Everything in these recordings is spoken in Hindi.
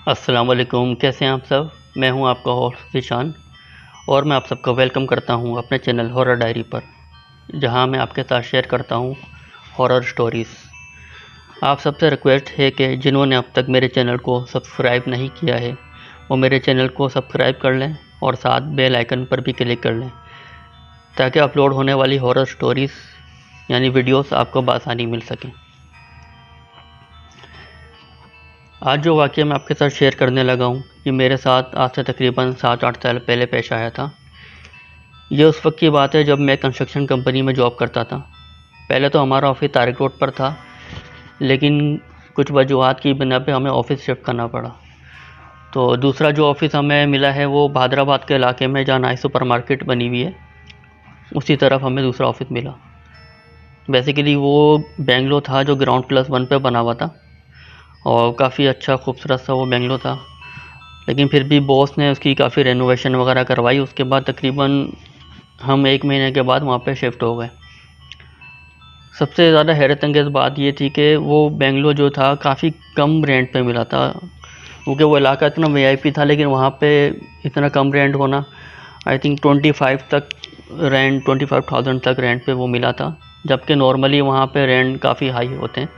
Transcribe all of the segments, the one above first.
अस्सलाम वालेकुम, कैसे हैं आप सब। मैं हूं आपका होस्ट ज़ीशान और मैं आप सबका वेलकम करता हूं अपने चैनल हॉरर डायरी पर, जहां मैं आपके साथ शेयर करता हूं हॉरर स्टोरीज़। आप सबसे रिक्वेस्ट है कि जिन्होंने अब तक मेरे चैनल को सब्सक्राइब नहीं किया है वो मेरे चैनल को सब्सक्राइब कर लें और साथ बेल आइकन पर भी क्लिक कर लें, ताकि अपलोड होने वाली हॉरर स्टोरीज़ यानी वीडियोस आपको बआसानी मिल सकें। आज जो वाक़या मैं आपके साथ शेयर करने लगा हूँ, ये मेरे साथ आज से तकरीबन 7-8 साल पहले पेश आया था। ये उस वक्त की बात है जब मैं कंस्ट्रक्शन कंपनी में जॉब करता था। पहले तो हमारा ऑफिस तारिक रोड पर था, लेकिन कुछ वजूहात की बिना पे हमें ऑफिस शिफ्ट करना पड़ा। तो दूसरा जो ऑफिस हमें मिला है वो भादराबाद के इलाके में, जहाँ नाई सुपर मार्केट बनी हुई है, उसी तरफ हमें दूसरा ऑफिस मिला। बेसिकली वो बेंगलो था जो ग्राउंड+1 पे बना हुआ था और काफ़ी अच्छा खूबसूरत सा वो बेंगलो था। लेकिन फिर भी बॉस ने उसकी काफ़ी रेनोवेशन वगैरह करवाई। उसके बाद तकरीबन हम 1 महीने के बाद वहाँ पे शिफ्ट हो गए। सबसे ज़्यादा हैरत अंगेज़ बात ये थी कि वो बेंगलो जो था काफ़ी कम रेंट पे मिला था, क्योंकि वो इलाका इतना वीआईपी था, लेकिन वहाँ पे इतना कम रेंट होना, आई थिंक 25,000 तक रेंट पे वो मिला था, जबकि नॉर्मली वहाँ पे रेंट काफ़ी हाई होते हैं।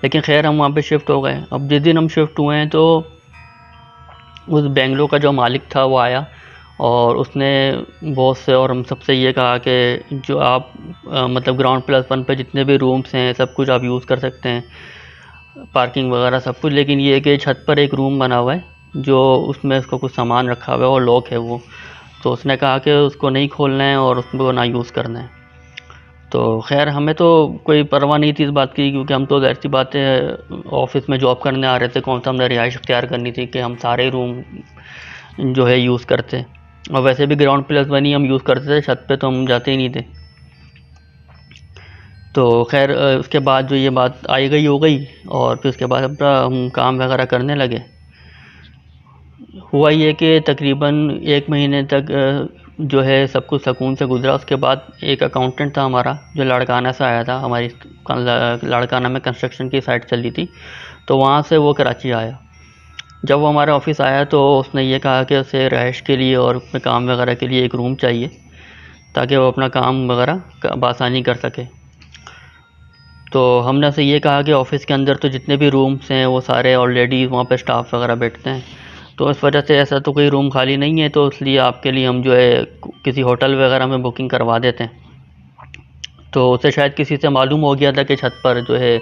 लेकिन खैर हम वहाँ पे शिफ्ट हो गए। अब जिस दिन हम शिफ्ट हुए हैं तो उस बेंगलो का जो मालिक था वो आया और उसने बॉस से और हम सबसे ये कहा कि जो आप मतलब ग्राउंड+1 पे जितने भी रूम्स हैं सब कुछ आप यूज़ कर सकते हैं, पार्किंग वगैरह सब कुछ, लेकिन ये है कि छत पर एक रूम बना हुआ है जो उसमें उसका कुछ सामान रखा हुआ है और लॉक है वो। तो उसने कहा कि उसको नहीं खोलना है और उसको ना यूज़ करना है। तो खैर हमें तो कोई परवाह नहीं थी इस बात की, क्योंकि हम तो ज़ाहिर सी बात है ऑफिस में जॉब करने आ रहे थे, कौन सा हमने रिहाइश इख्तियार करनी थी कि हम सारे रूम जो है यूज़ करते। और वैसे भी ग्राउंड+1 ही हम यूज़ करते थे, छत पे तो हम जाते ही नहीं थे। तो खैर उसके बाद जो ये बात आई गई हो गई और फिर उसके बाद अपना हम काम वगैरह करने लगे। हुआ ये कि तकरीबन 1 महीने तक जो है सब कुछ सुकून से गुजरा। उसके बाद एक अकाउंटेंट था हमारा जो लाड़काना से आया था, हमारी लाड़काना में कंस्ट्रक्शन की साइट चल रही थी, तो वहाँ से वो कराची आया। जब वो हमारे ऑफिस आया तो उसने ये कहा कि उसे रहाइश के लिए और अपने काम वगैरह के लिए एक रूम चाहिए, ताकि वो अपना काम वगैरह बआसानी कर सके। तो हमने उसे ये कहा कि ऑफ़िस के अंदर तो जितने भी रूम्स हैं वो सारे ऑलरेडी वहाँ पे स्टाफ वगैरह बैठते हैं, तो इस वजह से ऐसा तो कोई रूम खाली नहीं है, तो इसलिए आपके लिए हम जो है किसी होटल वगैरह में बुकिंग करवा देते हैं। तो उसे शायद किसी से मालूम हो गया था कि छत पर जो है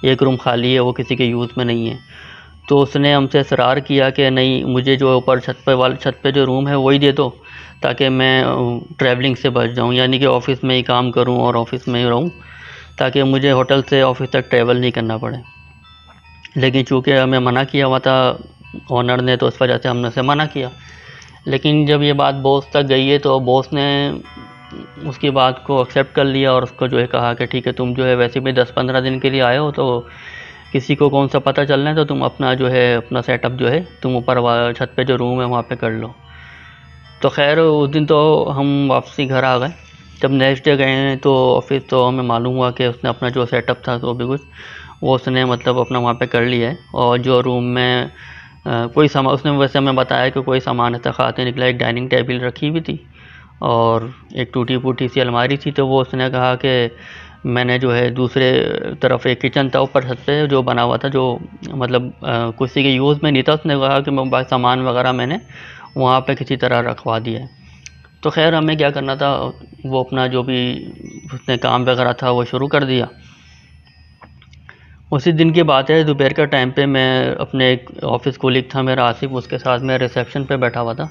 एक रूम खाली है, वो किसी के यूज़ में नहीं है। तो उसने हमसे इसरार किया कि नहीं, मुझे जो ऊपर छत पे जो रूम है वही दे दो, ताकि मैं ट्रैवलिंग से बच जाऊँ, यानी कि ऑफ़िस में ही काम करूँ और ऑफ़िस में ही रहूँ, ताकि मुझे होटल से ऑफ़िस तक ट्रैवल नहीं करना पड़े। लेकिन चूँकि हमें मना किया हुआ था ओनर ने, तो इस वजह से हमने उसे मना किया। लेकिन जब ये बात बॉस तक गई है तो बॉस ने उसकी बात को एक्सेप्ट कर लिया और उसको जो है कहा कि ठीक है, तुम जो है वैसे भी 10-15 दिन के लिए आए हो, तो किसी को कौन सा पता चलना है, तो तुम अपना जो है अपना सेटअप जो है तुम ऊपर छत पे जो रूम है वहाँ पे कर लो। तो खैर उस दिन तो हम वापसी घर आ गए। जब नेक्स्ट डे गए तो ऑफिस, तो हमें मालूम हुआ कि उसने अपना जो सेटअप था तो भी कुछ वो उसने मतलब अपना वहाँ पे कर लिया है। और जो रूम में कोई सामान, उसने वैसे हमें बताया कि कोई सामान ऐसा खाते निकला, एक डाइनिंग टेबल रखी हुई थी और एक टूटी फूटी सी अलमारी थी। तो वो उसने कहा कि मैंने जो है दूसरे तरफ एक किचन था ऊपर छत पे जो बना हुआ था, जो मतलब किसी के यूज़ में नहीं था, उसने कहा कि मैं सामान वगैरह मैंने वहाँ पे किसी तरह रखवा दिया है। तो खैर हमें क्या करना था, वो अपना जो भी उसने काम वगैरह था वो शुरू कर दिया। उसी दिन की बात है, दोपहर का टाइम पे मैं अपने एक ऑफिस कोलीग था मेरा आसिफ, उसके साथ मैं रिसेप्शन पे बैठा हुआ था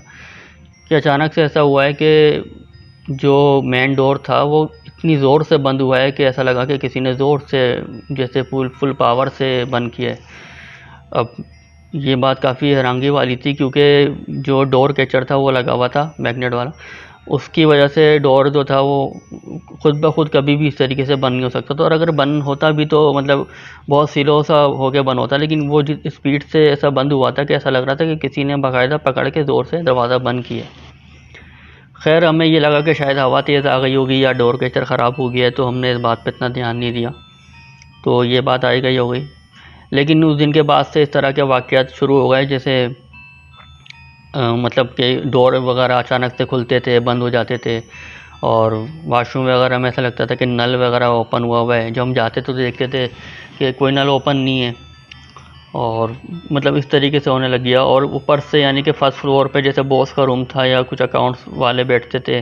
कि अचानक से ऐसा हुआ है कि जो मेन डोर था वो इतनी ज़ोर से बंद हुआ है कि ऐसा लगा कि किसी ने ज़ोर से जैसे फुल पावर से बंद किया है। अब ये बात काफ़ी हैरानगी वाली थी, क्योंकि जो डोर कैचर था वो लगा हुआ था मैग्नेट वाला, उसकी वजह से डोर जो था वो खुद ब खुद कभी भी इस तरीके से बंद नहीं हो सकता था। और अगर बंद होता भी तो मतलब बहुत स्लो सा हो के बंद होता, लेकिन वो जिस स्पीड से ऐसा बंद हुआ था कि ऐसा लग रहा था कि किसी ने बाकायदा पकड़ के ज़ोर से दरवाज़ा बंद किया। खैर हमें ये लगा कि शायद हवा तेज़ आ गई होगी या डोर कैचर ख़राब हो गया है, तो हमने इस बात पे इतना ध्यान नहीं दिया। तो ये बात आई गई हो गई। लेकिन उस दिन के बाद से इस तरह के वाक़यात शुरू हो गए, जैसे मतलब कि डोर वगैरह अचानक से खुलते थे, बंद हो जाते थे, और वॉशरूम वगैरह में ऐसा लगता था कि नल वगैरह ओपन हुआ हुआ है। जब हम जाते तो देखते थे कि कोई नल ओपन नहीं है, और मतलब इस तरीके से होने लग गया। और ऊपर से यानी कि फर्स्ट फ्लोर पे जैसे बॉस का रूम था या कुछ अकाउंट्स वाले बैठते थे,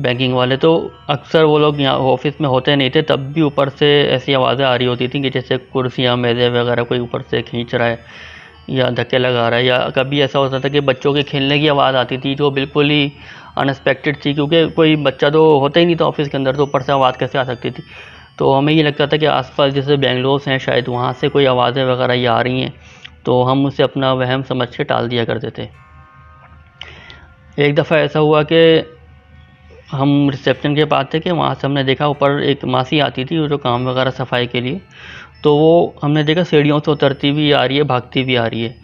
बैंकिंग वाले, तो अक्सर वो लोग यहाँ ऑफिस में होते नहीं थे, तब भी ऊपर से ऐसी आवाज़ें आ रही होती थी कि जैसे कुर्सियाँ मेज़ें वगैरह कोई ऊपर से खींच रहा है या धक्के लगा रहा है। या कभी ऐसा होता था कि बच्चों के खेलने की आवाज़ आती थी, जो बिल्कुल ही अनएक्सपेक्टेड थी, क्योंकि कोई बच्चा तो होता ही नहीं था ऑफिस के अंदर, तो ऊपर से आवाज़ कैसे आ सकती थी। तो हमें ये लगता था कि आसपास जैसे बेंगलोर हैं शायद, वहाँ से कोई आवाज़ें वगैरह ये आ रही हैं, तो हम उसे अपना वहम समझ के टाल दिया करते थे। एक दफ़ा ऐसा हुआ कि हम रिसेप्शन के पास थे कि वहाँ से हमने देखा ऊपर एक मासी आती थी जो काम वगैरह सफाई के लिए, तो वो हमने देखा सीढ़ियों से उतरती भी आ रही है, भागती भी आ रही है।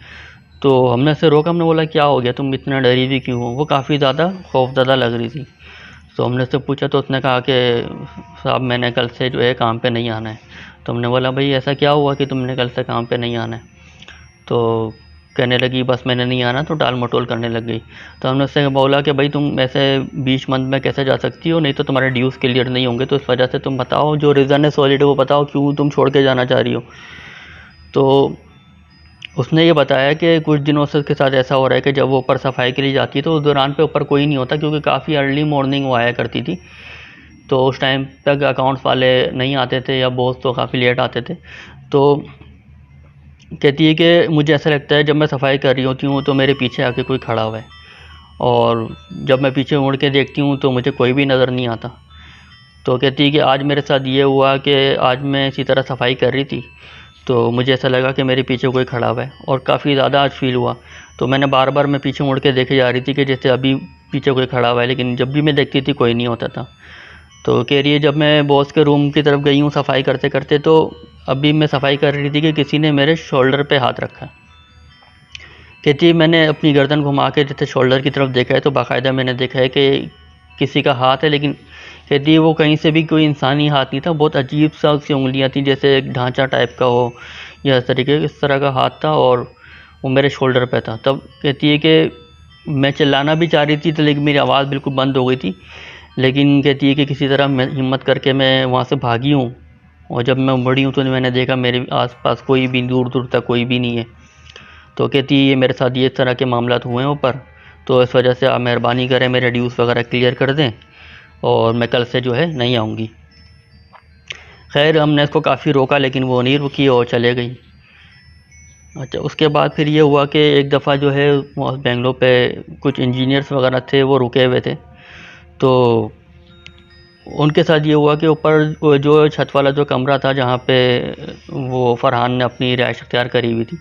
तो हमने उसे रोका, हमने बोला क्या हो गया, तुम इतना डरी हुई क्यों हो? वो काफ़ी ज़्यादा खौफज़दा लग रही थी। तो हमने उससे पूछा, तो उसने कहा कि साहब मैंने कल से जो है काम पे नहीं आना है। तो हमने बोला भाई ऐसा क्या हुआ कि तुमने कल से काम पे नहीं आना है? तो कहने लगी बस मैंने नहीं आना, तो टाल मटोल करने लग गई। तो हमने उससे बोला कि भाई तुम ऐसे 20 मंथ में कैसे जा सकती हो, नहीं तो तुम्हारे ड्यूज़ क्लियर नहीं होंगे, तो इस वजह से तुम बताओ, जो रीज़न है सॉलिड है वो बताओ, क्यों तुम छोड़ के जाना चाह रही हो। तो उसने ये बताया कि कुछ दिनों से उसके साथ ऐसा हो रहा है कि जब वो ऊपर सफाई के लिए जाती है तो उस दौरान पे ऊपर कोई नहीं होता, क्योंकि काफ़ी अर्ली मॉर्निंग वो आया करती थी, तो उस टाइम तक अकाउंट्स वाले नहीं आते थे या बॉस तो काफ़ी लेट आते थे। तो कहती है कि मुझे ऐसा लगता है जब मैं सफाई कर रही होती हूँ तो मेरे पीछे आके कोई खड़ा हुआ है, और जब मैं पीछे मुड़ के देखती हूँ तो मुझे कोई भी नज़र नहीं आता। तो कहती है कि आज मेरे साथ ये हुआ कि आज मैं इसी तरह सफाई कर रही थी, तो मुझे ऐसा लगा कि मेरे पीछे कोई खड़ा हुआ है, और काफ़ी ज़्यादा आज फील हुआ। तो मैंने बार बार मैं पीछे मुड़ के देखे जा रही थी कि जैसे अभी पीछे कोई खड़ा हुआ है, लेकिन जब भी मैं देखती थी कोई नहीं होता था। तो कह रही है जब मैं बॉस के रूम की तरफ गई हूँ सफाई करते करते, तो अभी मैं सफाई कर रही थी कि किसी ने मेरे शोल्डर पे हाथ रखा। कहती है मैंने अपनी गर्दन घुमा के जैसे शोल्डर की तरफ देखा है, तो बाकायदा मैंने देखा है कि किसी का हाथ है, लेकिन कहती है वो कहीं से भी कोई इंसानी हाथ नहीं था, बहुत अजीब सा उसकी उंगलियां थी, जैसे एक ढांचा टाइप का हो या इस तरह का हाथ था, और वो मेरे शोल्डर पे था। तब कहती है कि मैं चिल्लाना भी चाह रही थी, तो लेकिन मेरी आवाज़ बिल्कुल बंद हो गई थी। लेकिन कहती है कि किसी तरह मैं हिम्मत करके मैं वहाँ से भागी हूँ, और जब मैं बढ़ी हूँ तो मैंने देखा मेरे आसपास कोई भी, दूर दूर तक कोई भी नहीं है। तो कहती है ये मेरे साथ ये तरह के मामला हुए हैं ऊपर, तो इस वजह से आप मेहरबानी करें मेरे ड्यूज़ वगैरह क्लियर कर दें, और मैं कल से जो है नहीं आऊँगी। खैर हमने इसको काफ़ी रोका, लेकिन वो नहीं रुकी और चले गई। अच्छा, उसके बाद फिर ये हुआ कि एक दफ़ा जो है वहाँ बेंगलोर पे कुछ इंजीनियर्स वगैरह थे, वो रुके हुए थे। तो उनके साथ ये हुआ कि ऊपर वो जो छत वाला जो कमरा था जहाँ पे वो फरहान ने अपनी रिहाइश अख्तियार करी हुई थी,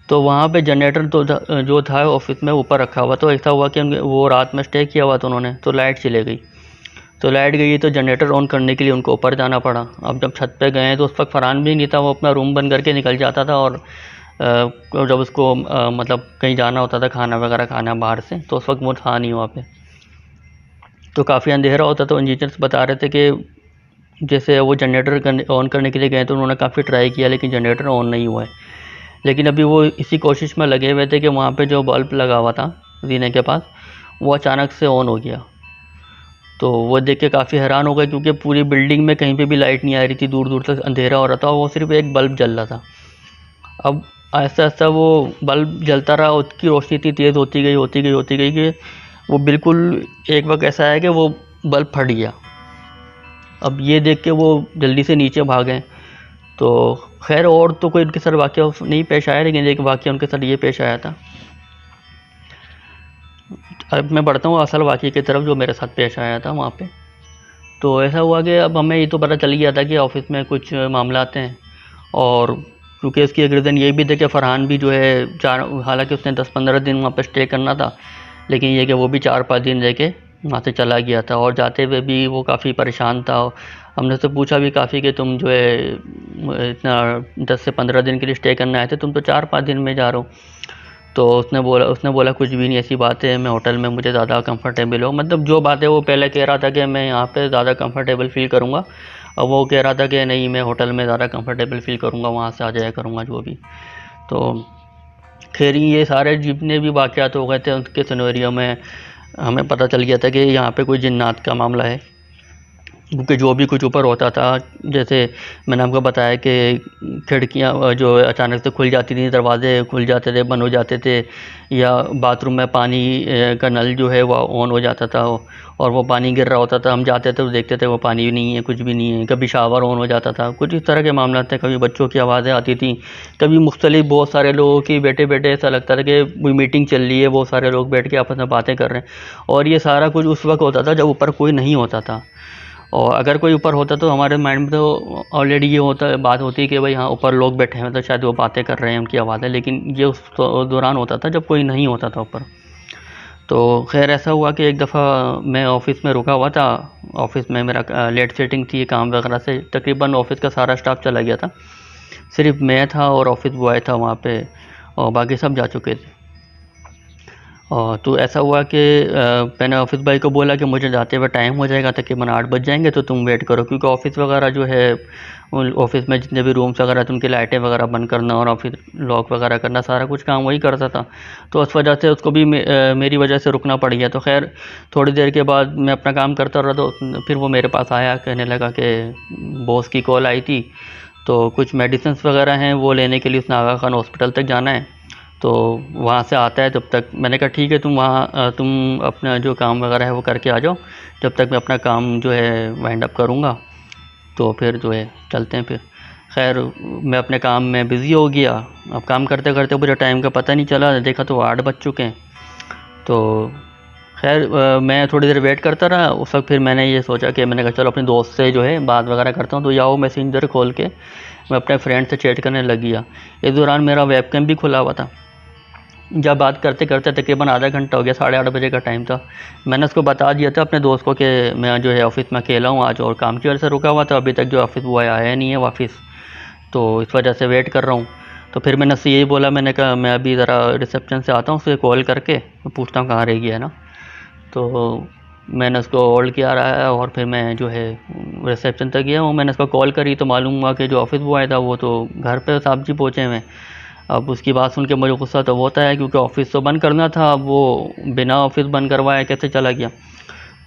तो वहाँ पे जनरेटर तो जो था ऑफिस में ऊपर रखा हुआ। तो ऐसा हुआ कि वो रात में स्टे किया हुआ था उन्होंने, तो लाइट चले गई। तो लाइट गई तो जनरेटर ऑन करने के लिए उनको ऊपर जाना पड़ा। अब जब छत पे गए तो उस वक्त फरहान भी नहीं था, वो अपना रूम बंद करके निकल जाता था, और जब उसको मतलब कहीं जाना होता था खाना वगैरह खाना बाहर से, तो उस वक्त वो था नहीं वहाँ पे। तो काफ़ी अंधेरा होता, तो इंजीनियर्स बता रहे थे कि जैसे वो जनरेटर ऑन करने के लिए गए तो उन्होंने काफ़ी ट्राई किया, लेकिन जनरेटर ऑन नहीं हुआ है। लेकिन अभी वो इसी कोशिश में लगे हुए थे कि वहाँ पे जो बल्ब लगा हुआ था जीने के पास, वो अचानक से ऑन हो गया। तो वो देख के काफ़ी हैरान हो गए, क्योंकि पूरी बिल्डिंग में कहीं पे भी लाइट नहीं आ रही थी, दूर दूर तक अंधेरा हो रहा था, वो सिर्फ एक बल्ब जल रहा था। अब आहिस्ता आहिस्ता वो बल्ब जलता रहा, उसकी रोशनी इतनी तेज़ होती गई कि वो बिल्कुल एक वक्त ऐसा है कि वो बल्ब फट गया। अब ये देख के वो जल्दी से नीचे भागे। तो खैर और तो कोई उनके साथ वाक़या नहीं पेश आया, लेकिन एक वाक़या उनके साथ ये पेश आया था। अब मैं बढ़ता हूँ असल वाक़ये की तरफ जो मेरे साथ पेश आया था वहाँ पे। तो ऐसा हुआ कि अब हमें ये तो पता चल गया था कि ऑफिस में कुछ मामला आते हैं, और क्योंकि इसकी एक रीज़न ये भी था कि फरहान भी जो है हालांकि उसने 10-15 दिन वहाँ पे स्टे करना था, लेकिन ये कि वो भी 4-5 दिन रह के वहाँ से चला गया था, और जाते हुए भी वो काफ़ी परेशान था। हमने उससे पूछा भी काफ़ी कि तुम जो है इतना 10 से 15 दिन के लिए स्टे करने आए थे, तुम तो 4-5 दिन में जा रहे हो। तो उसने बोला कुछ भी नहीं, ऐसी बात है, मैं होटल में मुझे ज़्यादा कंफर्टेबल हो, मतलब जो बात है वो पहले कह रहा था कि मैं यहाँ पे ज़्यादा कंफर्टेबल फील करूँगा अब वो कह रहा था कि नहीं, मैं होटल में ज़्यादा कंफर्टेबल फील करूँगा, वहाँ से आ जाया करूँगा जो भी। तो खैर ये सारे जितने भी वाक़यात हो गए थे उनके सिनेरियो में हमें पता चल गया था कि यहाँ पे कोई जिन्नात का मामला है, क्योंकि जो भी कुछ ऊपर होता था, जैसे मैंने आपको बताया कि खिड़कियाँ जो अचानक से खुल जाती थी, दरवाजे खुल जाते थे, बंद हो जाते थे, या बाथरूम में पानी का नल जो है वो ऑन हो जाता था और वो पानी गिर रहा होता था, हम जाते थे तो देखते थे वो पानी भी नहीं है, कुछ भी नहीं है। कभी शावर ऑन हो जाता था, कुछ इस तरह के मामला थे। कभी बच्चों की आवाज़ें आती थी, कभी मुख्तलिफ बहुत सारे लोगों की बैठे बैठे ऐसा लगता था कि कोई मीटिंग चल रही है, बहुत सारे लोग बैठ के आपस में बातें कर रहे हैं। और ये सारा कुछ उस वक्त होता था जब ऊपर कोई नहीं होता था, और अगर कोई ऊपर होता तो हमारे माइंड में तो ऑलरेडी ये होता बात होती कि भाई हाँ ऊपर लोग बैठे हैं, तो शायद वो बातें कर रहे हैं, उनकी आवाज़ है। लेकिन ये उस दौरान होता था जब कोई नहीं होता था ऊपर। तो खैर ऐसा हुआ कि एक दफ़ा मैं ऑफ़िस में रुका हुआ था, ऑफ़िस में मेरा लेट सेटिंग थी काम वगैरह से, तकरीबन ऑफ़िस का सारा स्टाफ चला गया था, सिर्फ मैं था और ऑफ़िस बॉय था वहाँ पे, और बाकी सब जा चुके थे। और तो ऐसा हुआ कि मैंने ऑफ़िस बॉय को बोला कि मुझे जाते हुए टाइम हो जाएगा, तकरीबन 8 बज जाएंगे, तो तुम वेट करो, क्योंकि ऑफ़िस वगैरह जो है ऑफ़िस में जितने भी रूम्स वगैरह थे उनकी लाइटें वगैरह बंद करना और ऑफ़िस लॉक वगैरह करना, सारा कुछ काम वही करता था। तो उस वजह से उसको भी मेरी वजह से रुकना पड़ गया। तो खैर थोड़ी देर के बाद मैं अपना काम करता रहा, तो फिर वो मेरे पास आया, कहने लगा कि बॉस की कॉल आई थी, तो कुछ मेडिसिन्स वगैरह हैं वो लेने के लिए उसने आगा खान हॉस्पिटल तक जाना है, तो वहाँ से आता है तब तक। मैंने कहा ठीक है, तुम वहाँ तुम अपना जो काम वगैरह है वो करके आ जाओ, जब तक मैं अपना काम जो है वाइंड अप करूँगा, तो फिर जो है चलते हैं फिर। खैर मैं अपने काम में बिज़ी हो गया। अब काम करते करते मुझे टाइम का पता नहीं चला, देखा तो 8 बज चुके हैं। तो खैर मैं थोड़ी देर वेट करता रहा। उस वक्त फिर मैंने ये सोचा कि मैंने कहा चलो अपने दोस्त से जो है बात वगैरह करता हूँ, तो याओ मैसेंजर खोल के मैं अपने फ्रेंड से चैट करने लग गया। इस दौरान मेरा वेबकैम भी खुला हुआ था। जब बात करते करते तकरीबन आधा घंटा हो गया, 8:30 बजे का टाइम था। मैंने उसको बता दिया था अपने दोस्त को कि मैं जो है ऑफ़िस में अकेला हूँ आज, और काम की वजह से रुका हुआ था, अभी तक जो ऑफ़िस बॉय आया नहीं है वापस, तो इस वजह से वेट कर रहा हूँ। तो फिर मैंने उससे यही बोला, मैंने कहा मैं अभी ज़रा रिसेप्शन से आता हूँ, उससे कॉल करके पूछता हूँ कहाँ रह गया है ना। तो मैंने उसको होल्ड किया रहा है और फिर मैं जो है रिसेप्शन तक गया हूँ। मैंने उसको कॉल करी तो मालूम हुआ कि जो ऑफ़िस बॉय था वो तो घर पे साहब जी पहुँचे हुए हैं। अब उसकी बात सुन के मुझे गुस्सा तो होता है, क्योंकि ऑफ़िस तो बंद करना था, अब वो बिना ऑफ़िस बंद करवाए कैसे चला गया।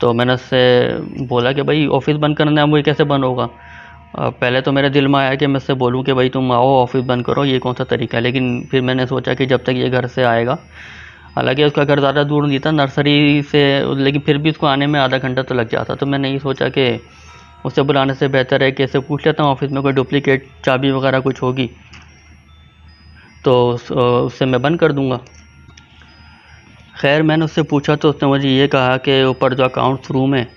तो मैंने उससे बोला कि भाई ऑफ़िस बंद करना है, वो कैसे बंद होगा। पहले तो मेरे दिल में आया कि मैं उससे बोलूँ कि भाई तुम आओ ऑफ़िस बंद करो, ये कौन सा तरीका है। लेकिन फिर मैंने सोचा कि जब तक ये घर से आएगा, हालांकि उसका घर ज़्यादा दूर नहीं था नर्सरी से, लेकिन फिर भी उसको आने में आधा घंटा तो लग जाता। तो मैंने ये सोचा कि उसे बुलाने से बेहतर है कि ऐसे पूछ लेता हूँ ऑफ़िस में कोई डुप्लीकेट चाबी वगैरह कुछ होगी तो उससे मैं बंद कर दूँगा। खैर मैंने उससे पूछा तो उसने मुझे ये कहा कि ऊपर जो अकाउंट्स रूम है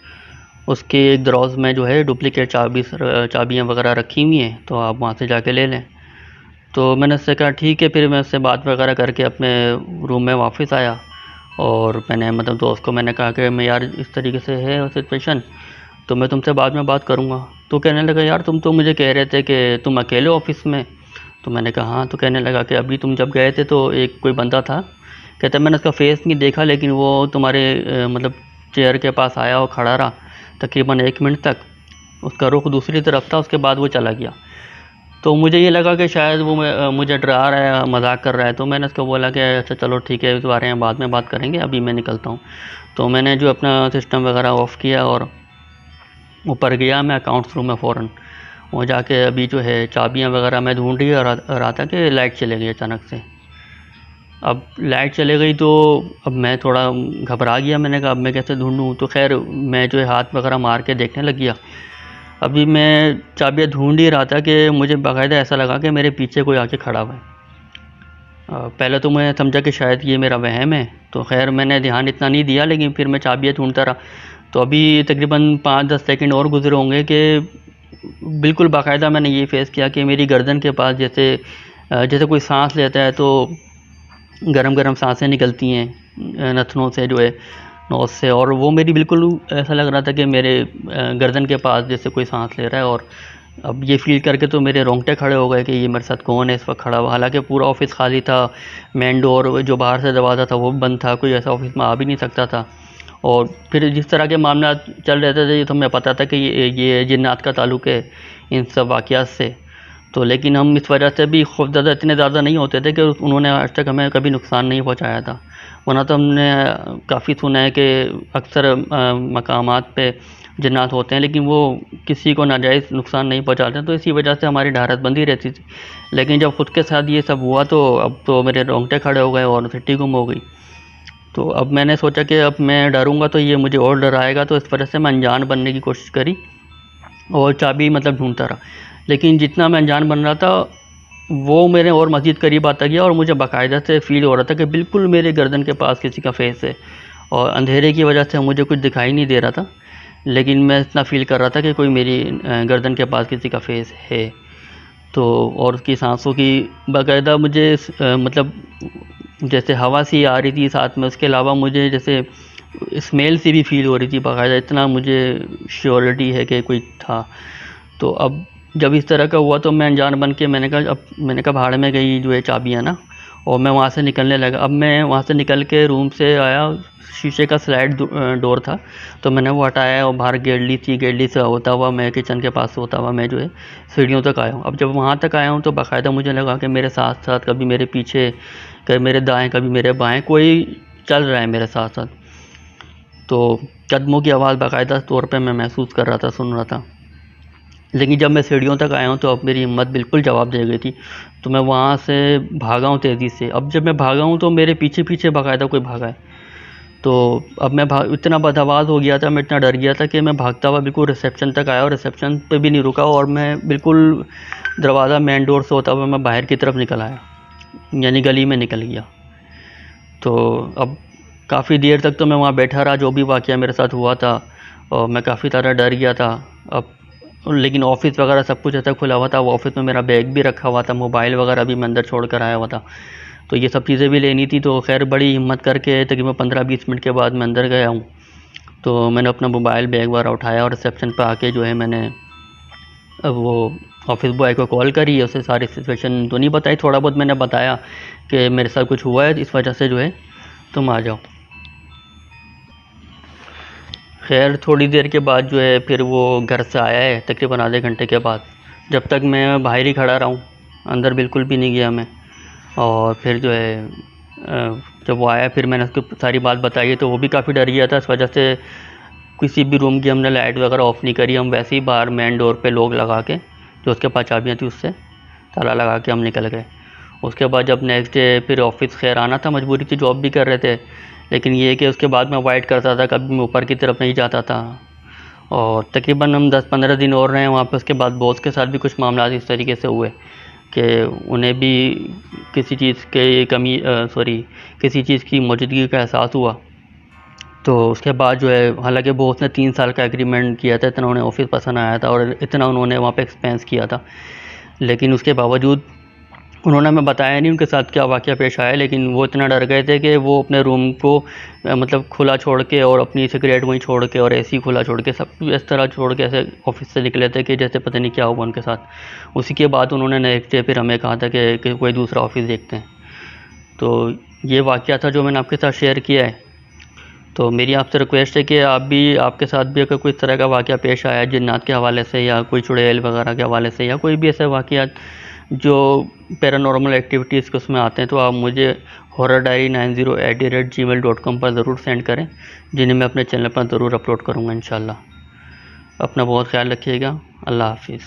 उसके एक दरवाज़ में जो है डुप्लीकेट चाबियाँ वगैरह रखी हुई हैं, तो आप वहाँ से जाके ले लें। तो मैंने उससे कहा ठीक है। फिर मैं उससे बात वगैरह करके अपने रूम में वापस आया, और मैंने मतलब दोस्त को मैंने कहा कि मैं यार इस तरीके से है सिचुएशन, तो मैं तुमसे बाद में बात करूँगा। तो कहने लगा यार तुम तो मुझे कह रहे थे कि तुम अकेले ऑफ़िस में। तो मैंने कहा हाँ। तो कहने लगा कि अभी तुम जब गए थे तो एक कोई बंदा था, कहता मैंने उसका फेस नहीं देखा, लेकिन वो तुम्हारे मतलब चेयर के पास आया और खड़ा रहा तकरीबन 1 मिनट तक, उसका रुख दूसरी तरफ था, उसके बाद वो चला गया। तो मुझे ये लगा कि शायद वो मुझे डरा रहा है, मजाक कर रहा है। तो मैंने उसको बोला कि अच्छा चलो ठीक है, इस बारे में बाद में बात करेंगे, अभी मैं निकलता हूँ। तो मैंने जो अपना सिस्टम वगैरह ऑफ़ किया और ऊपर गया मैं अकाउंट्स रूम में फ़ौरन। वहाँ जाके अभी जो है चाबियाँ वगैरह मैं ढूंढ रहा था कि लाइट चले गई अचानक से। अब लाइट चले गई तो अब मैं थोड़ा घबरा गया, मैंने कहा अब मैं कैसे ढूंढूं। तो खैर मैं जो है हाथ वगैरह मार के देखने लग गया। अभी मैं चाबियाँ ढूंढ ही रहा था कि मुझे बाकायदा ऐसा लगा कि मेरे पीछे कोई आके खड़ा हुआ है। पहले तो मैं समझा कि शायद ये मेरा वहम है, तो खैर मैंने ध्यान इतना नहीं दिया, लेकिन फिर मैं चाबियाँ ढूंढता रहा। तो अभी तकरीबन 5-10 सेकंड और गुजरे होंगे कि बिल्कुल बाकायदा मैंने ये फेस किया कि मेरी गर्दन के पास जैसे कोई सांस लेता है तो गरम गरम सांसें निकलती हैं नथनों से जो है नोज़ से, और वो मेरी बिल्कुल ऐसा लग रहा था कि मेरे गर्दन के पास जैसे कोई सांस ले रहा है। और अब ये फील करके तो मेरे रोंगटे खड़े हो गए कि ये मेरे साथ कौन है इस वक्त खड़ा हुआ। हालांकि पूरा ऑफ़िस खाली था, मेन डोर जो बाहर से दरवाज़ा था वो भी बंद था, कोई ऐसा ऑफ़िस में आ भी नहीं सकता था। और फिर जिस तरह के मामला चल रहे थे तो हमें पता था कि ये जिन्नात का ताल्लुक़ है इन सब वाक़यात से। तो लेकिन हम इस वजह से भी खौफज़दा इतने ज़्यादा नहीं होते थे कि उन्होंने आज तक हमें कभी नुकसान नहीं पहुंचाया था। वरना तो हमने काफ़ी सुना है कि अक्सर मकामात पे जिन्नात होते हैं, लेकिन वो किसी को नाजायज़ नुकसान नहीं पहुंचाते, तो इसी वजह से हमारी ढारस बंदी रहती थी। लेकिन जब ख़ुद के साथ ये सब हुआ तो अब तो मेरे रोंगटे खड़े हो गए और सिट्टी गुम हो गई। तो अब मैंने सोचा कि अब मैं डरूँगा तो ये मुझे और डराएगा, तो इस वजह से मैं अनजान बनने की कोशिश करी और चाबी मतलब ढूंढता रहा। लेकिन जितना मैं अनजान बन रहा था वो मेरे और मज़ीद करीब आता गया और मुझे बाकायदा से फ़ील हो रहा था कि बिल्कुल मेरे गर्दन के पास किसी का फेस है, और अंधेरे की वजह से मुझे कुछ दिखाई नहीं दे रहा था, लेकिन मैं इतना फ़ील कर रहा था कि कोई मेरी गर्दन के पास किसी का फेस है। तो और उसकी सांसों की बाकायदा मुझे मतलब जैसे हवा सी आ रही थी साथ में, उसके अलावा मुझे जैसे स्मेल सी भी फ़ील हो रही थी बाकायदा, इतना मुझे श्योरिटी है कि कोई था। तो अब जब इस तरह का हुआ तो मैं अनजान बन के मैंने कहा भाड़ में गई जो है चाबियाँ ना, और मैं वहाँ से निकलने लगा। अब मैं वहाँ से निकल के रूम से आया, शीशे का स्लाइड डोर था तो मैंने वो हटाया और बाहर गेड़ली से होता हुआ मैं किचन के पास से होता हुआ मैं जो है सीढ़ियों तक आया हूँ। अब जब वहाँ तक आया हूँ तो बाकायदा मुझे लगा कि मेरे साथ साथ कभी मेरे पीछे, कभी मेरे दाएँ, कभी मेरे बाएँ कोई चल रहा है मेरे साथ साथ। तो कदमों की आवाज़ बाकायदा तौर पे मैं महसूस कर रहा था, सुन रहा था। लेकिन जब मैं सीढ़ियों तक आया हूँ तो अब मेरी हिम्मत बिल्कुल जवाब दे गई थी, तो मैं वहाँ से भागा हूँ तेज़ी से। अब जब मैं भागा हूँ तो मेरे पीछे पीछे बाकायदा कोई भागा है। तो अब मैं इतना बदहवास हो गया था, मैं इतना डर गया था कि मैं भागता हुआ बिल्कुल रिसेप्शन तक आया और रिसेप्शन पे भी नहीं रुका, और मैं बिल्कुल दरवाज़ा मेन डोर से होता हुआ मैं बाहर की तरफ निकल आया, यानी गली में निकल गया। तो अब काफ़ी देर तक तो मैं वहाँ बैठा रहा, जो भी वाक़या मेरे साथ हुआ था, और मैं काफ़ी तरह डर गया था। अब लेकिन ऑफ़िस वगैरह सब कुछ ऐसा खुला हुआ था, वो ऑफ़िस में मेरा बैग भी रखा हुआ था, मोबाइल वगैरह भी मैं अंदर छोड़ कर आया हुआ था, तो ये सब चीज़ें भी लेनी थी। तो खैर बड़ी हिम्मत करके तकरीबन 15-20 मिनट के बाद मैं अंदर गया हूँ। तो मैंने अपना मोबाइल बैग वगैरह उठाया और रिसेप्शन पे आके जो है मैंने अब वो ऑफ़िस बॉय को कॉल करी, उसे सारी सिचुएशन तो नहीं बताई, थोड़ा बहुत मैंने बताया कि मेरे साथ कुछ हुआ है, इस वजह से जो है तुम आ जाओ। खैर थोड़ी देर के बाद जो है फिर वो घर से आया है तकरीबन आधे घंटे के बाद। जब तक मैं बाहर ही खड़ा रहा हूँ, अंदर बिल्कुल भी नहीं गया मैं। और फिर जो है जब वो आया फिर मैंने उसको सारी बात बताई, तो वो भी काफ़ी डर गया था। इस वजह से किसी भी रूम की हमने लाइट वगैरह ऑफ़ नहीं करी, हम वैसे ही बाहर मेन डोर पे लॉक लगा के, जो उसके पास चाबियाँ थी उससे ताला लगा के हम निकल गए। उसके बाद जब नेक्स्ट डे फिर ऑफ़िस खैर आना था, मजबूरी थी, जॉब भी कर रहे थे, लेकिन ये कि उसके बाद मैं अवॉइड करता था, कभी मैं ऊपर की तरफ नहीं जाता था। और तकरीबन हम 10-15 दिन और रहे वहाँ पे। उसके बाद बॉस के साथ भी कुछ मामला इस तरीके से हुए कि उन्हें भी किसी चीज़ की किसी चीज़ की मौजूदगी का एहसास हुआ। तो उसके बाद जो है, हालांकि बॉस ने 3 साल का एग्रीमेंट किया था, इतना उन्हें ऑफ़िस पसंद आया था और इतना उन्होंने वहाँ पे एक्सपेंस किया था, लेकिन उसके बावजूद उन्होंने हमें बताया नहीं उनके साथ क्या वाक़या पेश आया। लेकिन वो इतना डर गए थे कि वो अपने रूम को मतलब खुला छोड़ के और अपनी सिगरेट वहीं छोड़ के और एसी खुला छोड़ के सब कुछ इस तरह छोड़ के ऐसे ऑफ़िस से निकले थे कि जैसे पता नहीं क्या हुआ उनके साथ। उसी के बाद उन्होंने नेक्स्ट डे फिर हमें कहा था कि कोई दूसरा ऑफ़िस देखते हैं। तो ये वाक़या था जो मैंने आपके साथ शेयर किया है। तो मेरी आपसे रिक्वेस्ट है कि आपके साथ भी अगर कोई इस तरह का वाक़या पेश आया जिन्नात के हवाले से या कोई चुड़ैल वगैरह के हवाले से या कोई भी ऐसे वाक़यात जो पैरानॉर्मल एक्टिविटीज़ के उसमें आते हैं, तो आप मुझे horrordiary90@gmail.com पर ज़रूर सेंड करें, जिन्हें मैं अपने चैनल पर ज़रूर अपलोड करूँगा इंशाल्लाह। अपना बहुत ख्याल रखिएगा। अल्लाह हाफ़िज़।